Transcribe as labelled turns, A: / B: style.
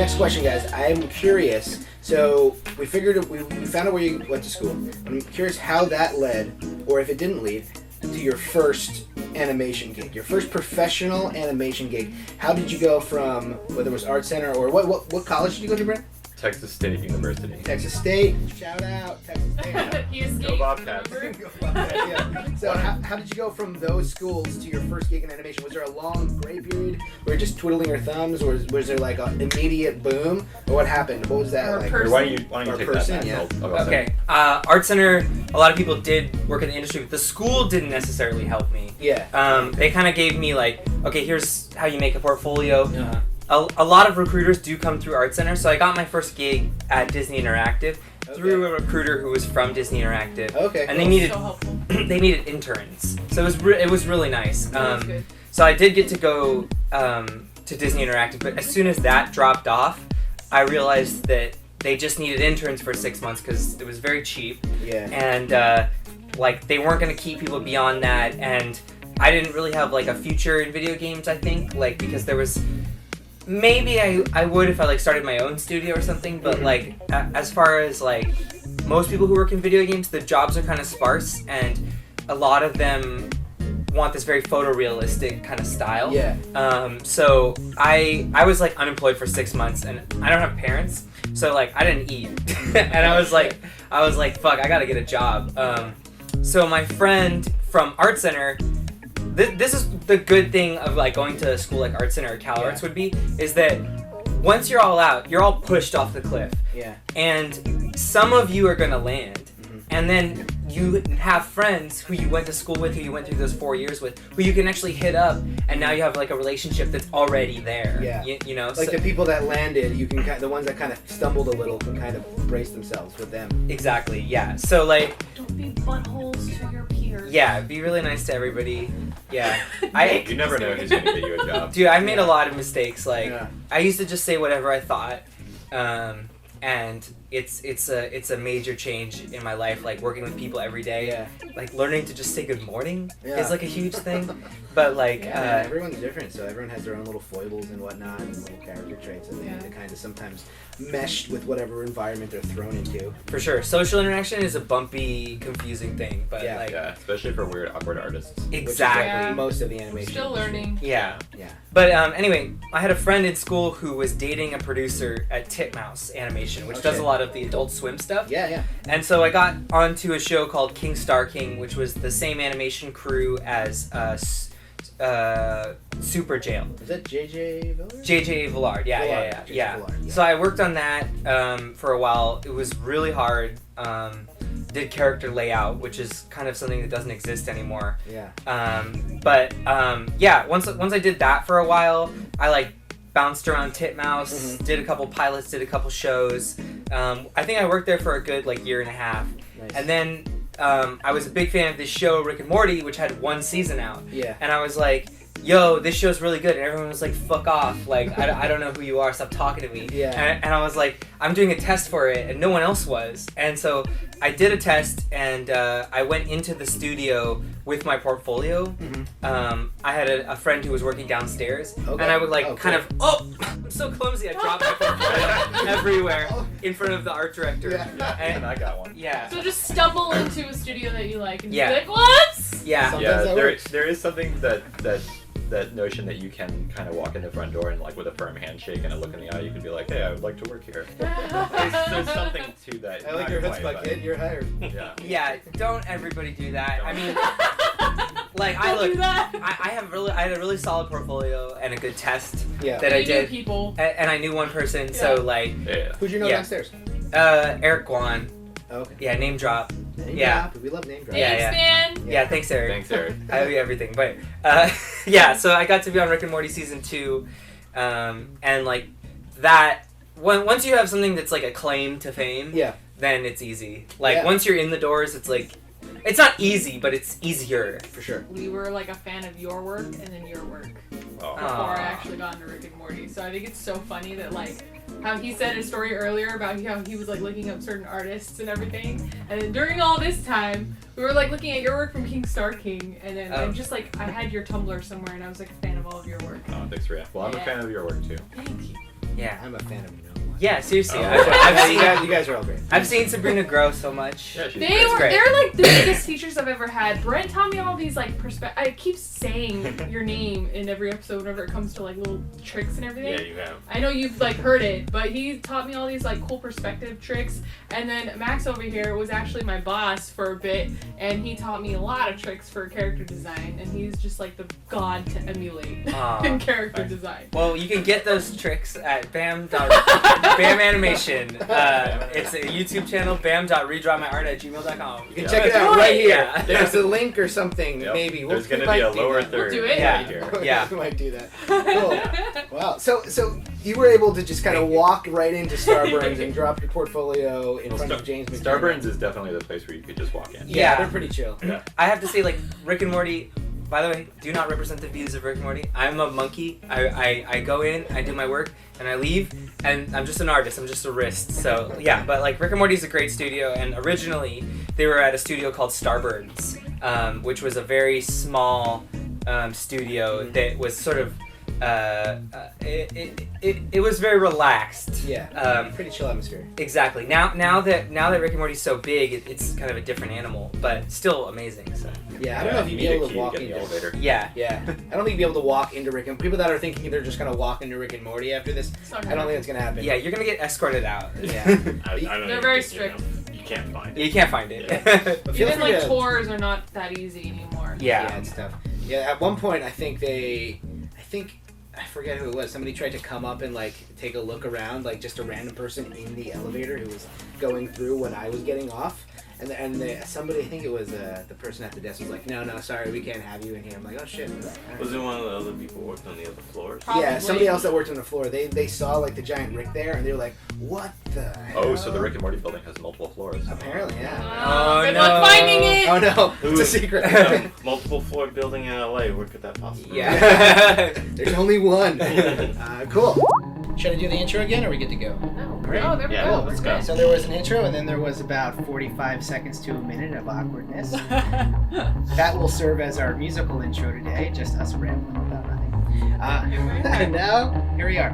A: next question, guys. I'm curious. So we figured we found out where you went to school. I'm curious how that led, or if it didn't lead, to your first animation gig, your first professional animation gig. How did you go from whether it was Art Center or what college did you go to, Brent?
B: Texas State University.
A: Texas State. Shout out Texas State.
B: Go Bobcats.
A: Go Bobcats, yeah. So how did you go from those schools to your first gig in animation? Was there a long gray period where you're just twiddling your thumbs, or was there like an immediate boom, or what happened? What was that
C: Or
A: like?
C: person.
B: Why don't you take
A: person,
B: that?
A: yeah.
D: Okay. Art Center, a lot of people did work in the industry, but the school didn't necessarily help me.
A: Yeah.
D: They kind of gave me like, okay, here's how you make a portfolio.
A: Uh-huh.
D: A lot of recruiters do come through Art Center, so I got my first gig at Disney Interactive through a recruiter who was from Disney Interactive.
A: Okay.
D: And they needed
C: So helpful.
D: they needed interns, so it was really nice.
C: That's good.
D: So I did get to go to Disney Interactive, but as soon as that dropped off, I realized that they just needed interns for 6 months because it was very cheap.
A: Yeah.
D: And like they weren't gonna keep people beyond that, and I didn't really have like a future in video games. I think like because there was. Maybe I would if I like started my own studio or something, but like as far as like most people who work in video games, the jobs are kind of sparse, and a lot of them want this very photorealistic kind of style.
A: Yeah.
D: So I was like unemployed for 6 months, and I don't have parents, so like I didn't eat, and I was like fuck, I gotta get a job. So my friend from Art Center. This is the good thing of like going to a school like Art Center or Cal Arts would be, is that once you're all out, you're all pushed off the cliff.
A: Yeah.
D: And some of you are gonna land, and then you have friends who you went to school with, who you went through those 4 years with, who you can actually hit up, and now you have like a relationship that's already there.
A: Yeah.
D: You know.
A: Like
D: so,
A: the people that landed, you can the ones that kind of stumbled a little can kind of brace themselves with them.
D: exactly. Yeah. So like.
C: Don't be buttholes to your peers.
D: Yeah. Be really nice to everybody. Yeah.
B: You never know who's going to get you a job.
D: Dude, I made a lot of mistakes. Like,
A: Yeah.
D: I used to just say whatever I thought, and it's a major change in my life. Like working with people every day,
A: Yeah.
D: like learning to just say good morning
A: Yeah.
D: is like a huge thing. But like,
A: Yeah, everyone's different, so everyone has their own little foibles and whatnot, and little character traits that they need to kind of sometimes mesh with whatever environment they're thrown into.
D: for sure, social interaction is a bumpy, confusing thing. But
A: Yeah.
D: like,
B: Yeah, especially for weird, awkward artists.
A: Which is
D: exactly.
A: like
C: Yeah.
A: most of the animation.
C: Still learning.
D: Yeah.
A: Yeah.
D: But anyway, I had a friend in school who was dating a producer at Titmouse Animation, which does
A: Okay.
D: a lot of the Adult Swim stuff.
A: Yeah, yeah.
D: And so I got onto a show called King Star King, which was the same animation crew as Super Jail.
A: Is that JJ Villard?
D: JJ Villard, yeah.
A: JJ Villard, yeah.
D: So I worked on that for a while. It was really hard. Did character layout, which is kind of something that doesn't exist anymore.
A: Yeah.
D: Yeah, once I did that for a while, I like bounced around Titmouse,
A: Mhm.
D: did a couple pilots, did a couple shows. I think I worked there for a good like year and a half.
A: Nice.
D: And then I was a big fan of this show, Rick and Morty, which had one season out.
A: Yeah.
D: And I was like, yo, this show's really good. And everyone was like, fuck off. Like, I don't know who you are. Stop talking to me.
A: Yeah.
D: And I was like, I'm doing a test for it. And no one else was. And so I did a test, and I went into the studio with my portfolio.
A: Mhm.
D: I had a friend who was working downstairs.
A: Okay.
D: And I would like
A: Oh,
D: kind of, I'm so clumsy. I dropped my portfolio everywhere in front of the art director.
A: Yeah.
B: And I got one.
D: Yeah.
C: So just stumble into a studio that you like and
D: Yeah.
C: be like, whoops!
D: Yeah.
A: Sometimes
B: Yeah,
A: that
B: there,
A: works.
B: there is something that notion that you can kind of walk in the front door and like with a firm handshake and a look in the eye, you can be like, hey, I would like to work here. There's something to that.
A: I like
B: Not
A: your
B: quite,
A: chutzpah,
B: but-
A: kid. You're hired.
B: Yeah.
D: Yeah, don't everybody do that. I mean, like
C: Don't do that.
D: I had a really solid portfolio and a good test
A: Yeah.
D: that I
C: You knew
D: did,
C: people.
D: and I knew one person. So
C: Yeah.
D: like,
B: Yeah.
A: Who'd you know
D: Yeah.
A: downstairs?
D: Eric Guan,
A: Oh, okay.
D: yeah, name drop.
A: Name
D: Yeah.
A: drop. We love name drop.
D: Yeah.
C: Thanks, man.
D: Yeah, thanks Eric.
B: Thanks, Eric.
D: I owe you everything. But yeah, so I got to be on Rick and Morty season 2, and like that. Once you have something that's like a claim to fame,
A: Yeah.
D: then it's easy. Like
A: Yeah.
D: once you're in the doors, it's like, it's not easy, but it's easier.
A: For sure.
C: We were like a fan of your work and then your work
B: Oh.
C: before
D: Aw.
C: I actually got into Rick and Morty. So I think it's so funny that like how he said a story earlier about how he was like looking up certain artists and everything. And then during all this time, we were like looking at your work from King Star King, and then
D: Oh.
C: I'm just like I had your Tumblr somewhere, and I was like a fan of all of your work.
B: Oh, thanks for that. Well, I'm a
C: Yeah.
B: fan of your work too.
C: Thank you.
D: Yeah.
A: I'm a fan of you.
D: Yeah, seriously.
B: Oh.
D: I've
A: You guys are all great.
D: I've seen Sabrina grow so much.
B: Yeah, she's
C: They're
B: great.
C: like the biggest teachers I've ever had. Brent taught me all these like I keep saying your name in every episode whenever it comes to like little tricks and everything.
E: Yeah, you have.
C: I know you've like heard it, but he taught me all these like cool perspective tricks. And then Max over here was actually my boss for a bit, and he taught me a lot of tricks for character design. And he's just like the god to emulate in character design.
D: Well, you can get those tricks at bam Animation. It's a YouTube channel, bam.redrawmyart@gmail.com.
A: You can check it out right here.
D: Yeah.
A: There's a link or something,
B: Yep.
A: maybe.
B: There's
A: we
B: going to
A: might
B: be a
A: do
B: lower
A: that.
B: third
C: We'll do it.
D: Yeah.
B: right here.
D: Yeah.
A: We might do that. Cool. Wow. So you were able to just kind of walk right into Starburns and drop your portfolio in front of James McKenna.
B: Starburns is definitely the place where you could just walk in.
A: Yeah,
D: Yeah.
A: they're pretty chill.
B: Yeah.
D: I have to say, like, Rick and Morty, by the way, do not represent the views of Rick and Morty. I'm a monkey. I go in, I do my work, and I leave, and I'm just an artist. I'm just a wrist. So, yeah, but, like, Rick and Morty's a great studio, and originally they were at a studio called Starburns, which was a very small studio that was sort of, it was very relaxed.
A: Yeah. Pretty chill atmosphere.
D: Exactly. Now that Rick and Morty's so big, it's kind of a different animal, but still amazing. So.
A: Yeah, I don't know if you'd be able to walk
B: in the
A: into
B: elevator.
D: Yeah.
A: Yeah, I don't think you'd be able to walk into Rick and people that are thinking they're just gonna walk into Rick and Morty after this. I don't think it's gonna happen.
D: Yeah, you're gonna get escorted out.
A: Yeah.
E: I don't
C: They're
E: even
C: very
E: think,
C: strict.
E: You can't find it.
D: You can't find it.
A: But feel
C: Even
A: free
C: like
A: to-
C: tours are not that easy anymore.
A: Yeah, it's tough. Yeah, at one point I forget who it was. Somebody tried to come up and like take a look around, like just a random person in the elevator who was going through when I was getting off. Somebody, I think it was the person at the desk, was like, no, sorry, we can't have you in here. I'm like, oh shit.
E: Was it one of the other people who worked on the other floors?
C: Probably.
A: Yeah, somebody else that worked on the floor. They saw like the giant Rick there, and they were like, what the hell?
B: Oh, so the Rick and Morty building has multiple floors.
A: Apparently, yeah.
D: Oh,
C: Good
D: no.
C: luck finding it.
A: Oh no, it's a secret.
E: Multiple floor building in LA. Where could that possibly be?
D: Yeah.
A: There's only one. Cool. Should I do the intro again, or are we good to go? Great.
C: Oh, there we
E: Yeah,
C: go.
E: let's
C: We're
E: go.
C: good.
A: So there was an intro, and then there was about 45 seconds to a minute of awkwardness. That will serve as our musical intro today, just us rambling about nothing. And now, here we are.